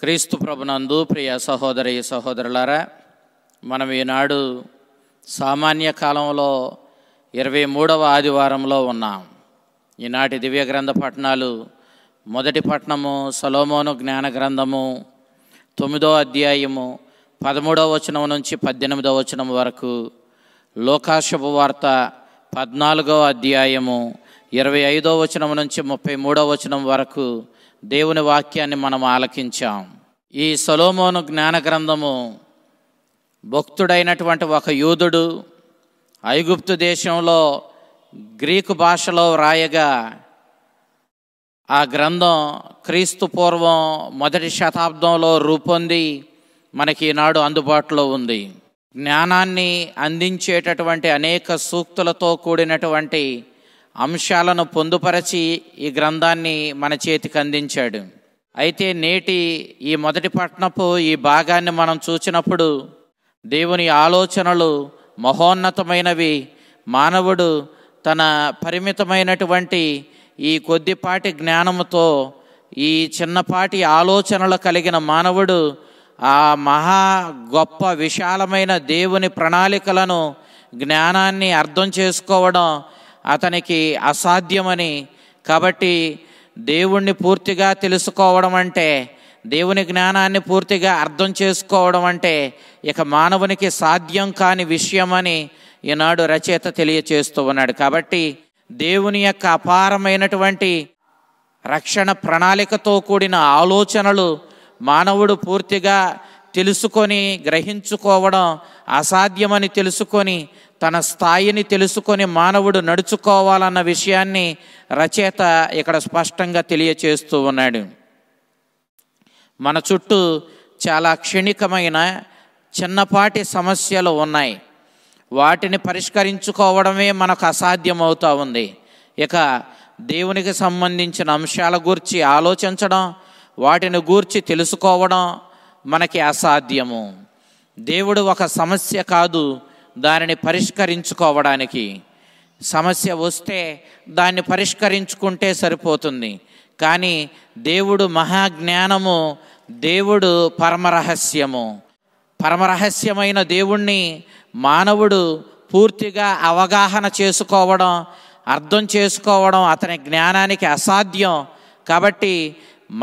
క్రీస్తు ప్రభునందు ప్రియ సహోదరి సహోదరులారా, మనం ఈనాడు సామాన్య కాలంలో 23వ ఆదివారంలో ఉన్నాం. ఈనాటి దివ్య గ్రంథ పఠనాలు మొదటి పట్టణము సొలొమోను జ్ఞాన గ్రంథము 9వ అధ్యాయము 13వ వచనం నుంచి 18వ వచనం వరకు, లూకా శుభవార్త 14వ అధ్యాయము 25వ వచనం నుంచి 33వ వచనం వరకు దేవుని వాక్యాన్ని మనం ఆలకించాం. ఈ సొలొమోను జ్ఞాన గ్రంథము భక్తుడైనటువంటి ఒక యూదుడు ఐగుప్తు దేశంలో గ్రీకు భాషలో వ్రాయగా, ఆ గ్రంథం క్రీస్తు పూర్వం 1వ శతాబ్దంలో రూపొంది మనకి ఈనాడు అందుబాటులో ఉంది. జ్ఞానాన్ని అందించేటటువంటి అనేక సూక్తులతో కూడినటువంటి అంశాలను పొందుపరచి ఈ గ్రంథాన్ని మన చేతికి అందించాడు. అయితే నేటి ఈ మొదటి పట్టణపు ఈ భాగాన్ని మనం చూసినప్పుడు దేవుని ఆలోచనలు మహోన్నతమైనవి. మానవుడు తన పరిమితమైనటువంటి ఈ కొద్దిపాటి జ్ఞానముతో, ఈ చిన్నపాటి ఆలోచనలు కలిగిన మానవుడు ఆ మహా గొప్ప విశాలమైన దేవుని ప్రణాళికలను, జ్ఞానాన్ని అర్థం చేసుకోవడం అతనికి అసాధ్యమని, కాబట్టి దేవుణ్ణి పూర్తిగా తెలుసుకోవడం అంటే, దేవుని జ్ఞానాన్ని పూర్తిగా అర్థం చేసుకోవడం అంటే ఇక మానవునికి సాధ్యం కాని విషయమని ఈనాడు రచయిత తెలియచేస్తూ ఉన్నాడు. కాబట్టి దేవుని యొక్క అపారమైనటువంటి రక్షణ ప్రణాళికతో కూడిన ఆలోచనలు మానవుడు పూర్తిగా తెలుసుకొని గ్రహించుకోవడం అసాధ్యమని తెలుసుకొని, తన స్థాయిని తెలుసుకొని మానవుడు నడుచుకోవాలన్న విషయాన్ని రచయిత ఇక్కడ స్పష్టంగా తెలియచేస్తూ ఉన్నాడు. మన చుట్టూ చాలా క్షణికమైన చిన్నపాటి సమస్యలు ఉన్నాయి. వాటిని పరిష్కరించుకోవడమే మనకు అసాధ్యమవుతూ ఉంది. ఇక దేవునికి సంబంధించిన అంశాల గూర్చి ఆలోచించడం, వాటిని గూర్చి తెలుసుకోవడం మనకి అసాధ్యము. దేవుడు ఒక సమస్య కాదు, దానిని పరిష్కరించుకోవడానికి. సమస్య వస్తే దాన్ని పరిష్కరించుకుంటే సరిపోతుంది. కానీ దేవుడు మహాజ్ఞానము, దేవుడు పరమరహస్యము. పరమరహస్యమైన దేవుణ్ణి మానవుడు పూర్తిగా అవగాహన చేసుకోవడం, అర్థం చేసుకోవడం అతని జ్ఞానానికి అసాధ్యం. కాబట్టి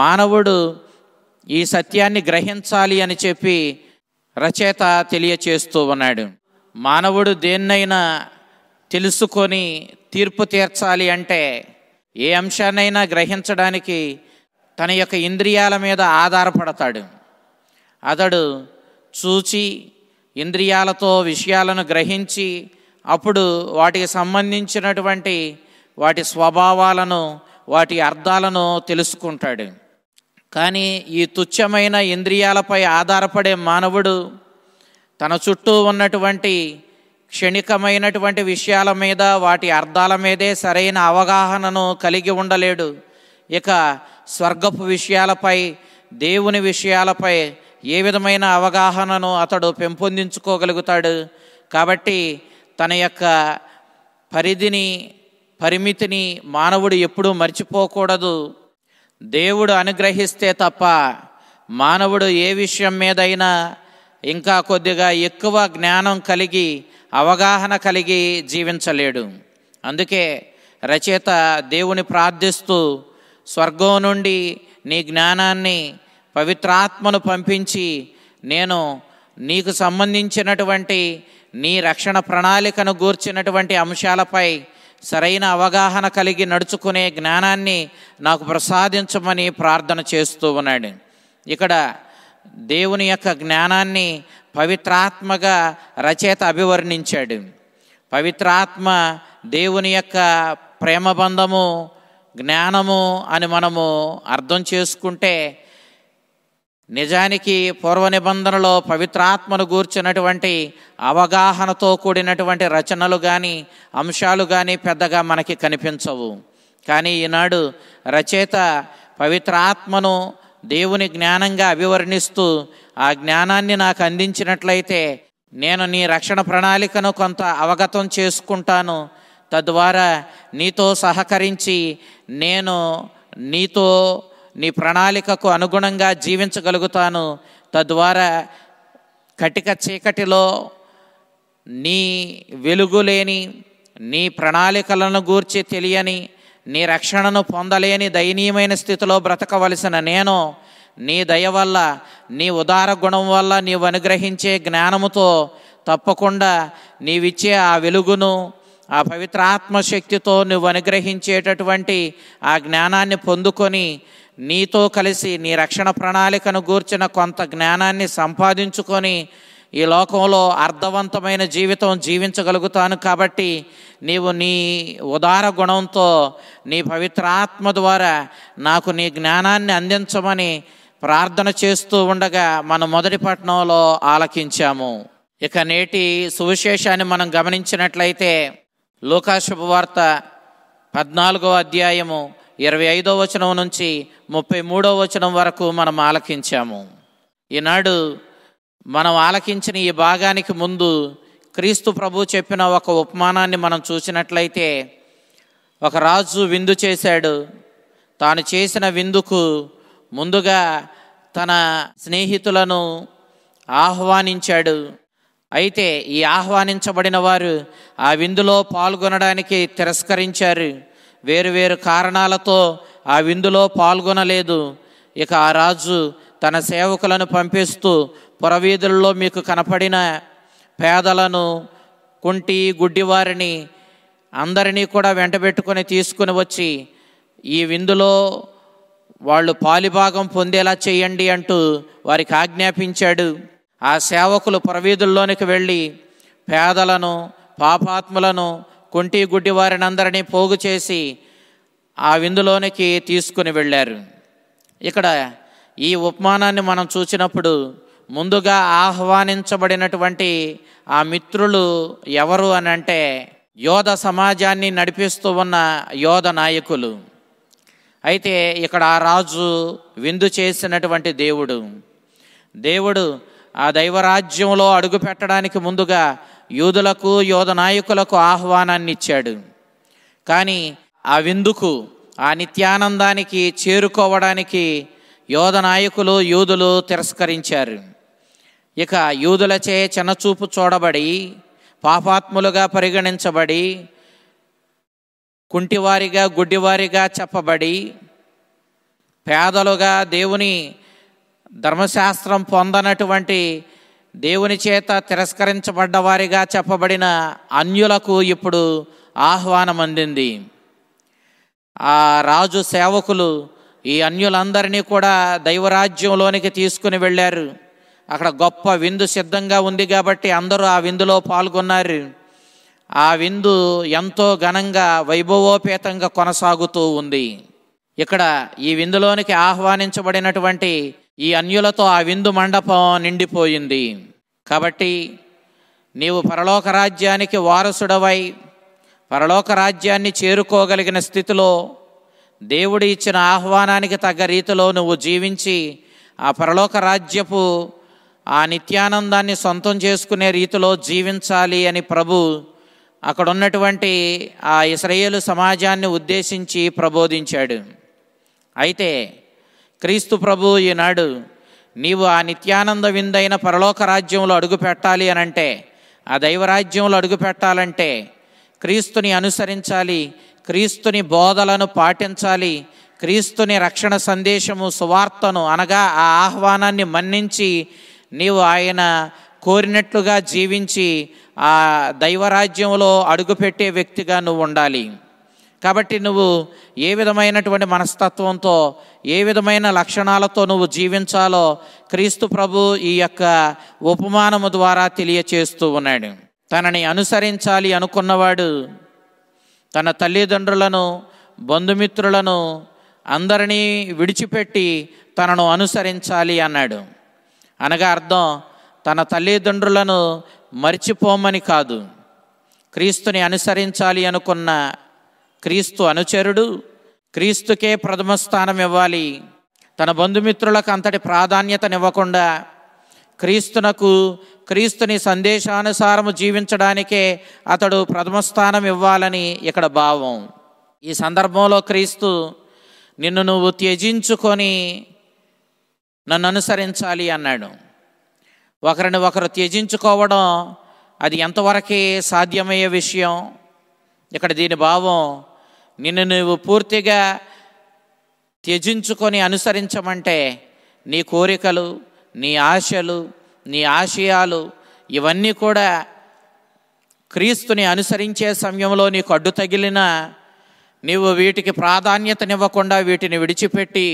మానవుడు ఈ సత్యాన్ని గ్రహించాలి అని చెప్పి రచయిత తెలియచేస్తూ ఉన్నాడు. మానవుడు దేన్నైనా తెలుసుకొని తీర్పు తీర్చాలి అంటే, ఏ అంశాన్నైనా గ్రహించడానికి తన యొక్క ఇంద్రియాల మీద ఆధారపడతాడు. అతడు చూచి ఇంద్రియాలతో విషయాలను గ్రహించి అప్పుడు వాటికి సంబంధించినటువంటి వాటి స్వభావాలను, వాటి అర్థాలను తెలుసుకుంటాడు. కానీ ఈ తుచ్చమైన ఇంద్రియాలపై ఆధారపడే మానవుడు తన చుట్టూ ఉన్నటువంటి క్షణికమైనటువంటి విషయాల మీద, వాటి అర్థాల మీదే సరైన అవగాహనను కలిగి ఉండలేడు. ఇక స్వర్గపు విషయాలపై, దేవుని విషయాలపై ఏ విధమైన అవగాహనను అతడు పెంపొందించుకోగలుగుతాడు? కాబట్టి తన యొక్క పరిధిని, పరిమితిని మానవుడు ఎప్పుడూ మర్చిపోకూడదు. దేవుడు అనుగ్రహిస్తే తప్ప మానవుడు ఏ విషయం మీదైనా ఇంకా కొద్దిగా ఎక్కువ జ్ఞానం కలిగి, అవగాహన కలిగి జీవించలేడు. అందుకే రచయిత దేవుని ప్రార్థిస్తూ, స్వర్గం నుండి నీ జ్ఞానాన్ని, పవిత్రాత్మను పంపించి నేను నీకు సంబంధించినటువంటి నీ రక్షణ ప్రణాళికను గూర్చినటువంటి అంశాలపై సరైన అవగాహన కలిగి నడుచుకునే జ్ఞానాన్ని నాకు ప్రసాదించమని ప్రార్థన చేస్తూ ఉన్నాడు. ఇక్కడ దేవుని యొక్క జ్ఞానాన్ని పవిత్రాత్మగా రచయిత అభివర్ణించాడు. పవిత్రాత్మ దేవుని యొక్క ప్రేమబంధము, జ్ఞానము అని మనము అర్థం చేసుకుంటే, నిజానికి పూర్వ నిబంధనలో పవిత్రాత్మను గూర్చినటువంటి అవగాహనతో కూడినటువంటి రచనలు కానీ, అంశాలు కానీ పెద్దగా మనకి కనిపించవు. కానీ ఈనాడు రచయిత పవిత్రాత్మను దేవుని జ్ఞానంగా అభివర్ణిస్తూ, ఆ జ్ఞానాన్ని నాకు అందించినట్లయితే నేను నీ రక్షణ ప్రణాళికను కొంత అవగతం చేసుకుంటాను. తద్వారా నీతో సహకరించి నేను నీతో నీ ప్రణాళికకు అనుగుణంగా జీవించగలుగుతాను. తద్వారా కటిక చీకటిలో నీ వెలుగులేని, నీ ప్రణాళికలను గూర్చి తెలియని, నీ రక్షణను పొందలేని దయనీయమైన స్థితిలో బ్రతకవలసిన నేను నీ దయ వల్ల, నీ ఉదార గుణం వల్ల, నీవు అనుగ్రహించే జ్ఞానముతో తప్పకుండా నీవిచ్చే ఆ వెలుగును, ఆ పవిత్ర ఆత్మశక్తితో నువ్వు అనుగ్రహించేటటువంటి ఆ జ్ఞానాన్ని పొందుకొని నీతో కలిసి నీ రక్షణ ప్రణాళికను గూర్చిన కొంత జ్ఞానాన్ని సంపాదించుకొని ఈ లోకంలో అర్థవంతమైన జీవితం జీవించగలుగుతాను. కాబట్టి నీవు నీ ఉదార గుణంతో, నీ పవిత్ర ఆత్మ ద్వారా నాకు నీ జ్ఞానాన్ని అందించమని ప్రార్థన చేస్తూ ఉండగా మనం మొదటి పట్టణంలో ఆలకించాము. ఇక నేటి సువిశేషాన్ని మనం గమనించినట్లయితే లూకా శుభవార్త 14వ అధ్యాయము 25వ వచనం నుంచి 33వ వచనం వరకు మనం ఆలకించాము. ఈనాడు మనం ఆలకించిన ఈ భాగానికి ముందు క్రీస్తు ప్రభు చెప్పిన ఒక ఉపమానాన్ని మనం చూసినట్లయితే, ఒక రాజు విందు చేశాడు. తాను చేసిన విందుకు ముందుగా తన స్నేహితులను ఆహ్వానించాడు. అయితే ఈ ఆహ్వానించబడిన వారు ఆ విందులో పాల్గొనడానికి తిరస్కరించారు. వేరువేరు కారణాలతో ఆ విందులో పాల్గొనలేదు. ఇక ఆ రాజు తన సేవకులను పంపిస్తూ పురవీధుల్లో మీకు కనపడిన పేదలను, కుంటి గుడ్డివారిని అందరినీ కూడా వెంటబెట్టుకొని తీసుకుని వచ్చి ఈ విందులో వాళ్ళు పాలిభాగం పొందేలా చేయండి అంటూ వారికి ఆజ్ఞాపించాడు. ఆ సేవకులు పురవీధుల్లోనికి వెళ్ళి పేదలను, పాపాత్ములను, కుంటి గుడ్డి వారిని అందరినీ పోగు చేసి ఆ విందులోనికి తీసుకుని వెళ్ళారు. ఇక్కడ ఈ ఉపమానాన్ని మనం చూసినప్పుడు ముందుగా ఆహ్వానించబడినటువంటి ఆ మిత్రులు ఎవరు అని అంటే, యోధ సమాజాన్ని నడిపిస్తూ ఉన్న యోధ నాయకులు. అయితే ఇక్కడ ఆ రాజు విందు చేసినటువంటి దేవుడు ఆ దైవరాజ్యంలో అడుగు పెట్టడానికి ముందుగా యూదులకు, యోధ నాయకులకు ఆహ్వానాన్ని ఇచ్చాడు. కానీ ఆ విందుకు, ఆ నిత్యానందానికి చేరుకోవడానికి యోధ నాయకులు, యూదులు తిరస్కరించారు. ఇక యూదులచే చిన్నచూపు చూడబడి, పాపాత్ములుగా పరిగణించబడి, కుంటివారిగా, గుడ్డివారిగా చెప్పబడి, పేదలుగా, దేవుని ధర్మశాస్త్రం పొందనటువంటి, దేవుని చేత తిరస్కరించబడ్డ వారిగా చెప్పబడిన అన్యులకు ఇప్పుడు ఆహ్వానం అందింది. ఆ రాజు సేవకులు ఈ అన్యులందరినీ కూడా దైవరాజ్యంలోనికి తీసుకుని వెళ్ళారు. అక్కడ గొప్ప విందు సిద్ధంగా ఉంది కాబట్టి అందరూ ఆ విందులో పాల్గొన్నారు. ఆ విందు ఎంతో ఘనంగా, వైభవోపేతంగా కొనసాగుతూ ఉంది. ఇక్కడ ఈ విందులోనికి ఆహ్వానించబడినటువంటి ఈ అన్యులతో ఆ విందు మండపం నిండిపోయింది. కాబట్టి నీవు పరలోక రాజ్యానికి వారసుడవై పరలోక రాజ్యాన్ని చేరుకోగలిగిన స్థితిలో, దేవుడు ఇచ్చిన ఆహ్వానానికి తగ్గ రీతిలో నువ్వు జీవించి ఆ పరలోక రాజ్యపు ఆ నిత్యానందాన్ని సొంతం చేసుకునే రీతిలో జీవించాలి అని ప్రభు అక్కడ ఉన్నటువంటి ఆ ఇశ్రాయేలు సమాజాన్ని ఉద్దేశించి ప్రబోధించాడు. అయితే క్రీస్తు ప్రభు ఈనాడు నీవు ఆ నిత్యానంద విందైన పరలోక రాజ్యంలో అడుగు పెట్టాలి అనంటే, ఆ దైవరాజ్యంలో అడుగు పెట్టాలంటే క్రీస్తుని అనుసరించాలి, క్రీస్తుని బోధలను పాటించాలి, క్రీస్తుని రక్షణ సందేశము, సువార్తను అనగా ఆ ఆహ్వానాన్ని మన్నించి నీవు ఆయన కోరినట్లుగా జీవించి ఆ దైవరాజ్యంలో అడుగుపెట్టే వ్యక్తిగా నువ్వు ఉండాలి. కాబట్టి నువ్వు ఏ విధమైనటువంటి మనస్తత్వంతో, ఏ విధమైన లక్షణాలతో నువ్వు జీవించాలో క్రీస్తు ప్రభు ఈ యొక్క ఉపమానము ద్వారా తెలియచేస్తూ ఉన్నాడు. తనని అనుసరించాలి అనుకున్నవాడు తన తల్లిదండ్రులను, బంధుమిత్రులను అందరినీ విడిచిపెట్టి తనను అనుసరించాలి అన్నాడు. అనగా అర్థం, తన తల్లిదండ్రులను మర్చిపోమని కాదు. క్రీస్తుని అనుసరించాలి అనుకున్న క్రీస్తు అనుచరుడు క్రీస్తుకే ప్రథమ స్థానం ఇవ్వాలి. తన బంధుమిత్రులకు అంతటి ప్రాధాన్యతనివ్వకుండా క్రీస్తునకు, క్రీస్తుని సందేశానుసారము జీవించడానికే అతడు ప్రథమ స్థానం ఇవ్వాలని ఇక్కడ భావం. ఈ సందర్భంలో క్రీస్తు నిన్ను నువ్వు త్యజించుకొని నన్ను అనుసరించాలి అన్నాడు. ఒకరిని ఒకరు త్యజించుకోవడం అది ఎంతవరకే సాధ్యమయ్యే విషయం? ఇక్కడ దీని భావం, నిన్ను నువ్వు పూర్తిగా త్యజించుకొని అనుసరించమంటే నీ కోరికలు, నీ ఆశలు, నీ ఆశయాలు ఇవన్నీ కూడా క్రీస్తుని అనుసరించే సమయంలో నీకు అడ్డు తగిలినా నీవు వీటికి ప్రాధాన్యతనివ్వకుండా వీటిని విడిచిపెట్టి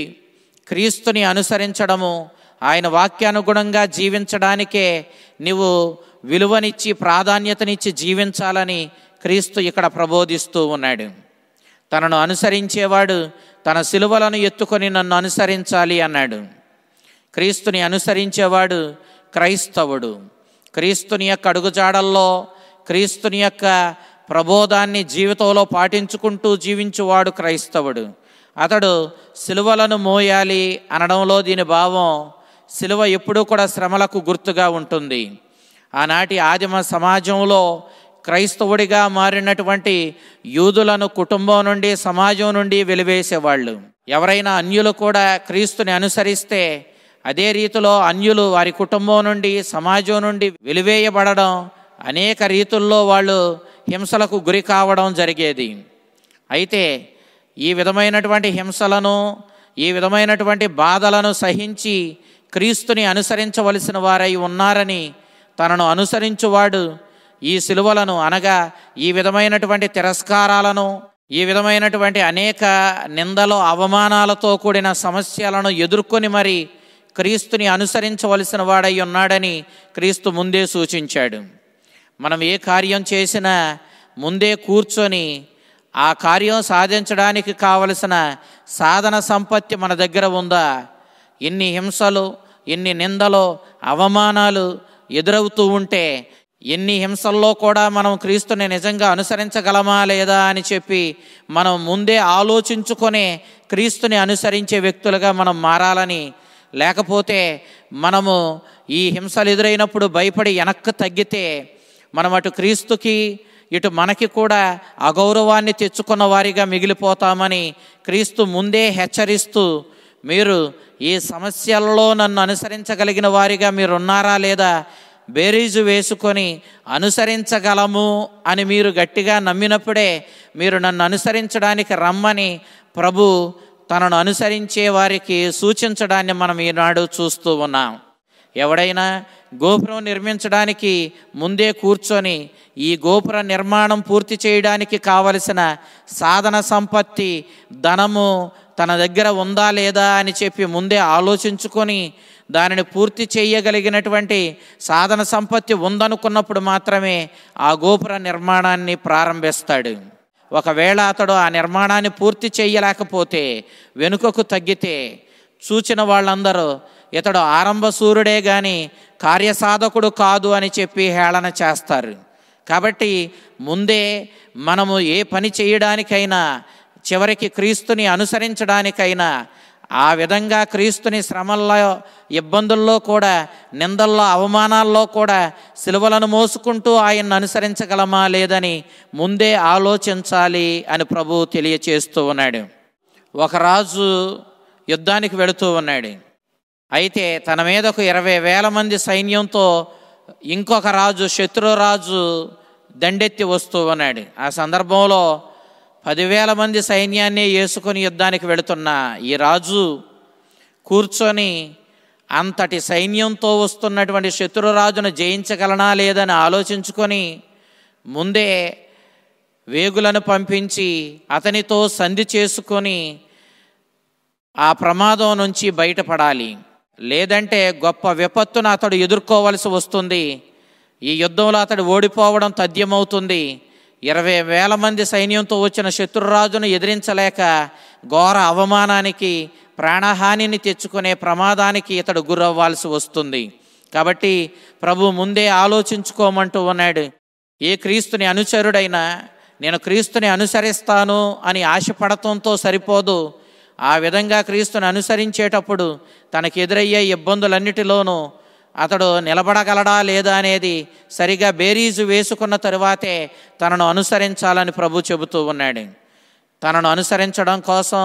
క్రీస్తుని అనుసరించడము, ఆయన వాక్యానుగుణంగా జీవించడానికే నీవు విలువనిచ్చి ప్రాధాన్యతనిచ్చి జీవించాలని క్రీస్తు ఇక్కడ ప్రబోధిస్తూ ఉన్నాడు. తనను అనుసరించేవాడు తన సిలువలను ఎత్తుకొని నన్ను అనుసరించాలి అన్నాడు. క్రీస్తుని అనుసరించేవాడు క్రైస్తవుడు. క్రీస్తుని యొక్క అడుగుజాడల్లో, క్రీస్తుని యొక్క ప్రబోధాన్ని జీవితంలో పాటించుకుంటూ జీవించువాడు క్రైస్తవుడు. అతడు సిలువలను మోయాలి అనడంలో దీని భావం, సిలువ ఎప్పుడూ కూడా శ్రమలకు గుర్తుగా ఉంటుంది. ఆనాటి ఆదిమ సమాజంలో క్రైస్తవుడిగా మారినటువంటి యూదులను కుటుంబం నుండి, సమాజం నుండి వెలివేసేవాళ్ళు. ఎవరైనా అన్యులు కూడా క్రీస్తుని అనుసరిస్తే అదే రీతిలో అన్యులు వారి కుటుంబం నుండి, సమాజం నుండి వెలివేయబడడం, అనేక రీతుల్లో వాళ్ళు హింసలకు గురి కావడం జరిగేది. అయితే ఈ విధమైనటువంటి హింసలను, ఈ విధమైనటువంటి బాధలను సహించి క్రీస్తుని అనుసరించవలసిన వారై ఉన్నారని తనను అనుసరించువాడు ఈ సిలువలను, అనగా ఈ విధమైనటువంటి తిరస్కారాలను, ఈ విధమైనటువంటి అనేక నిందలు, అవమానాలతో కూడిన సమస్యలను ఎదుర్కొని మరి క్రీస్తుని అనుసరించవలసిన వాడై ఉన్నాడని క్రీస్తు ముందే సూచించాడు. మనం ఏ కార్యం చేసినా ముందే కూర్చొని ఆ కార్యం సాధించడానికి కావలసిన సాధన సంపత్తి మన దగ్గర ఉందా? ఎన్ని హింసలు, ఎన్ని నిందలు, అవమానాలు ఎదురవుతూ ఉంటే ఎన్ని హింసల్లో కూడా మనం క్రీస్తుని నిజంగా అనుసరించగలమా లేదా అని చెప్పి మనం ముందే ఆలోచించుకొనే క్రీస్తుని అనుసరించే వ్యక్తులుగా మనం మారాలని, లేకపోతే మనము ఈ హింసలు ఎదురైనప్పుడు భయపడి వెనక్కి తగ్గితే మనం అటు క్రీస్తుకి ఇటు మనకి కూడా అగౌరవాన్ని తెచ్చుకున్న వారిగా మిగిలిపోతామని క్రీస్తు ముందే హెచ్చరిస్తూ, మీరు ఈ సమస్యల్లో నన్ను అనుసరించగలిగిన వారిగా మీరు ఉన్నారా లేదా బేరీజు వేసుకొని అనుసరించగలము అని మీరు గట్టిగా నమ్మినప్పుడే మీరు నన్ను అనుసరించడానికి రమ్మని ప్రభు తనను అనుసరించే వారికి సూచించడాన్ని మనం ఈనాడు చూస్తూ ఉన్నాం. ఎవడైనా గోపురం నిర్మించడానికి ముందే కూర్చొని ఈ గోపుర నిర్మాణం పూర్తి చేయడానికి కావలసిన సాధన సంపత్తి, ధనము తన దగ్గర ఉందా లేదా అని చెప్పి ముందే ఆలోచించుకొని దానిని పూర్తి చేయగలిగినటువంటి సాధన సంపత్తి ఉందనుకున్నప్పుడు మాత్రమే ఆ గోపుర నిర్మాణాన్ని ప్రారంభిస్తాడు. ఒకవేళ అతడు ఆ నిర్మాణాన్ని పూర్తి చేయలేకపోతే, వెనుకకు తగ్గితే చూచిన వాళ్ళందరూ ఇతడు ఆరంభ సూర్యుడే కానీ కార్యసాధకుడు కాదు అని చెప్పి హేళన చేస్తారు. కాబట్టి ముందే మనము ఏ పని చేయడానికైనా, చివరికి క్రీస్తుని అనుసరించడానికైనా ఆ విధంగా క్రీస్తుని శ్రమల్లో, ఇబ్బందుల్లో కూడా, నిందల్లో, అవమానాల్లో కూడా సిలువలను మోసుకుంటూ ఆయన్ని అనుసరించగలమా లేదని ముందే ఆలోచించాలి అని ప్రభువు తెలియచేస్తూ ఉన్నాడు. ఒక రాజు యుద్ధానికి వెళుతూ ఉన్నాడు. అయితే తన మీదకు 20,000 మంది సైన్యంతో ఇంకొక రాజు, శత్రురాజు దండెత్తి వస్తూ ఉన్నాడు. ఆ సందర్భంలో 10,000 మంది సైన్యాన్ని వేసుకొని యుద్ధానికి వెళుతున్న ఈ రాజు కూర్చొని అంతటి సైన్యంతో వస్తున్నటువంటి శత్రురాజును జయించగలనా లేదని ఆలోచించుకొని ముందే వేగులను పంపించి అతనితో సంధి చేసుకొని ఆ ప్రమాదం నుంచి బయటపడాలి. లేదంటే గొప్ప విపత్తును అతడు ఎదుర్కోవలసి వస్తుంది. ఈ యుద్ధంలో అతడు ఓడిపోవడం తథ్యమవుతుంది. 20,000 మంది సైన్యంతో వచ్చిన శత్రురాజును ఎదిరించలేక ఘోర అవమానానికి, ప్రాణహానిని తెచ్చుకునే ప్రమాదానికి ఇతడు గురవ్వాల్సి వస్తుంది. కాబట్టి ప్రభు ముందే ఆలోచించుకోమంటూ ఉన్నాడు. ఏ క్రీస్తుని అనుచరుడైనా నేను క్రీస్తుని అనుసరిస్తాను అని ఆశపడటంతో సరిపోదు. ఆ విధంగా క్రీస్తుని అనుసరించేటప్పుడు తనకు ఎదురయ్యే ఇబ్బందులన్నిటిలోనూ అతడు నిలబడగలడా లేదా అనేది సరిగా బేరీజు వేసుకున్న తరువాతే తనను అనుసరించాలని ప్రభు చెబుతూ ఉన్నాడు. తనను అనుసరించడం కోసం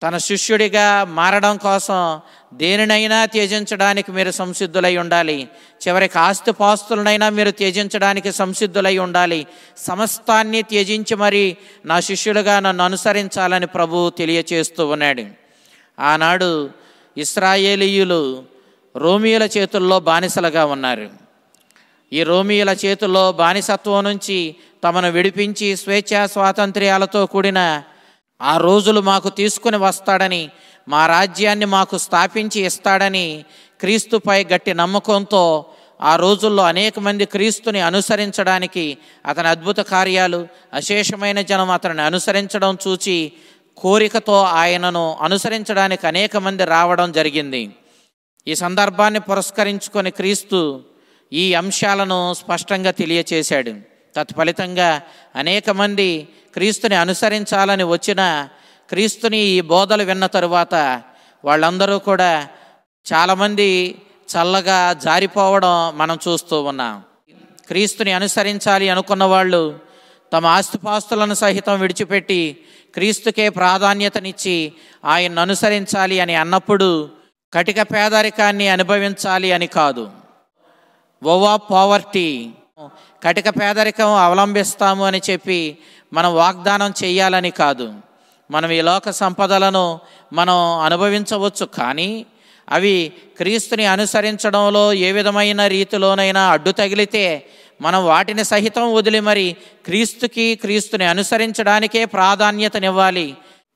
తన శిష్యుడిగా మారడం కోసం దేనినైనా త్యజించడానికి మీరు సంసిద్ధులై ఉండాలి. చివరికి ఆస్తిపాస్తులనైనా మీరు త్యజించడానికి సంసిద్ధులై ఉండాలి. సమస్తాన్ని త్యజించి మరి నా శిష్యులుగా నన్ను అనుసరించాలని ప్రభువు తెలియచేస్తూ ఉన్నాడు. ఆనాడు ఇశ్రాయేలీయులు రోమీయుల చేతుల్లో బానిసలుగా ఉన్నారు. ఈ రోమీయుల చేతుల్లో బానిసత్వం నుంచి తమను విడిపించి స్వేచ్ఛా స్వాతంత్ర్యాలతో కూడిన ఆ రోజులు మాకు తీసుకుని వస్తాడని, మా రాజ్యాన్ని మాకు స్థాపించి ఇస్తాడని క్రీస్తుపై గట్టి నమ్మకంతో ఆ రోజుల్లో అనేక మంది క్రీస్తుని అనుసరించడానికి, అతని అద్భుత కార్యాలు, అశేషమైన జనం అతనిని అనుసరించడం చూచి కోరికతో ఆయనను అనుసరించడానికి అనేక మంది రావడం జరిగింది. ఈ సందర్భాన్ని పురస్కరించుకొని క్రీస్తు ఈ అంశాలను స్పష్టంగా తెలియచేశాడు. తత్ఫలితంగా అనేక మంది క్రీస్తుని అనుసరించాలని వచ్చిన క్రీస్తుని ఈ బోధలు విన్న తరువాత వాళ్ళందరూ కూడా చాలామంది చల్లగా జారిపోవడం మనం చూస్తూ ఉన్నాం. క్రీస్తుని అనుసరించాలి అనుకున్న వాళ్ళు తమ ఆస్తిపాస్తులను సహితం విడిచిపెట్టి క్రీస్తుకే ప్రాధాన్యతనిచ్చి ఆయన్ను అనుసరించాలి అని అన్నప్పుడు కటిక పేదరికాన్ని అనుభవించాలి అని కాదు. ఓవా పావర్టీ, కటిక పేదరికం అవలంబిస్తాము అని చెప్పి మనం వాగ్దానం చేయాలని కాదు. మనం ఈ లోక సంపదలను మనం అనుభవించవచ్చు, కానీ అవి క్రీస్తుని అనుసరించడంలో ఏ విధమైన రీతిలోనైనా అడ్డు తగిలితే మనం వాటిని సహితం వదిలి మరి క్రీస్తుని అనుసరించడానికే ప్రాధాన్యతనివ్వాలి.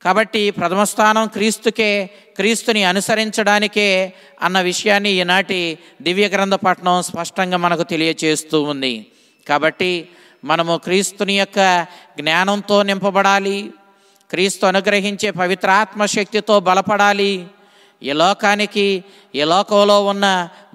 కాబట్టి ప్రథమ స్థానం క్రీస్తుకే, క్రీస్తుని అనుసరించడానికే అన్న విషయాన్ని ఈనాటి దివ్య గ్రంథ పఠనం స్పష్టంగా మనకు తెలియచేస్తూ ఉంది. కాబట్టి మనము క్రీస్తుని యొక్క జ్ఞానంతో నింపబడాలి, క్రీస్తు అనుగ్రహించే పవిత్రాత్మ శక్తితో బలపడాలి. ఈ లోకానికి, ఈ లోకంలో ఉన్న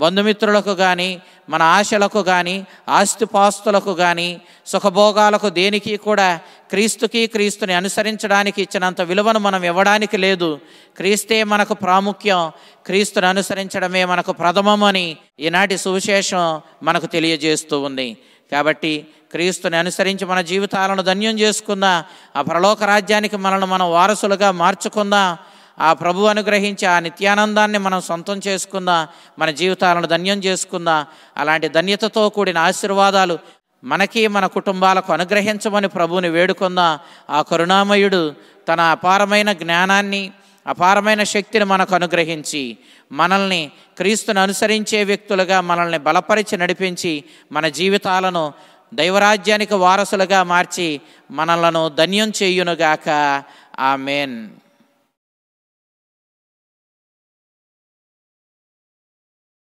బంధుమిత్రులకు కానీ, మన ఆశలకు కానీ, ఆస్తిపాస్తులకు కానీ, సుఖభోగాలకు దేనికి కూడా క్రీస్తుని అనుసరించడానికి ఇచ్చినంత విలువను మనం ఇవ్వడానికి లేదు. క్రీస్తే మనకు ప్రాముఖ్యం, క్రీస్తుని అనుసరించడమే మనకు ప్రథమం అని ఈనాటి సువిశేషం మనకు తెలియజేస్తూ ఉంది. కాబట్టి క్రీస్తుని అనుసరించి మన జీవితాలను ధన్యం చేసుకుందాం. ఆ పరలోక రాజ్యానికి మనల్ని మనం వారసులుగా మార్చుకుందాం. ఆ ప్రభు అనుగ్రహించి ఆ నిత్యానందాన్ని మనం సొంతం చేసుకుందాం, మన జీవితాలను ధన్యం చేసుకుందాం. అలాంటి ధన్యతతో కూడిన ఆశీర్వాదాలు మనకి, మన కుటుంబాలకు అనుగ్రహించమని ప్రభువుని వేడుకుందాం. ఆ కరుణామయుడు తన అపారమైన జ్ఞానాన్ని, అపారమైన శక్తిని మనకు అనుగ్రహించి మనల్ని క్రీస్తుని అనుసరించే వ్యక్తులుగా మనల్ని బలపరిచి నడిపించి మన జీవితాలను దైవరాజ్యానికి వారసులుగా మార్చి మనలను ధన్యం చేయునుగాక. ఆమేన్.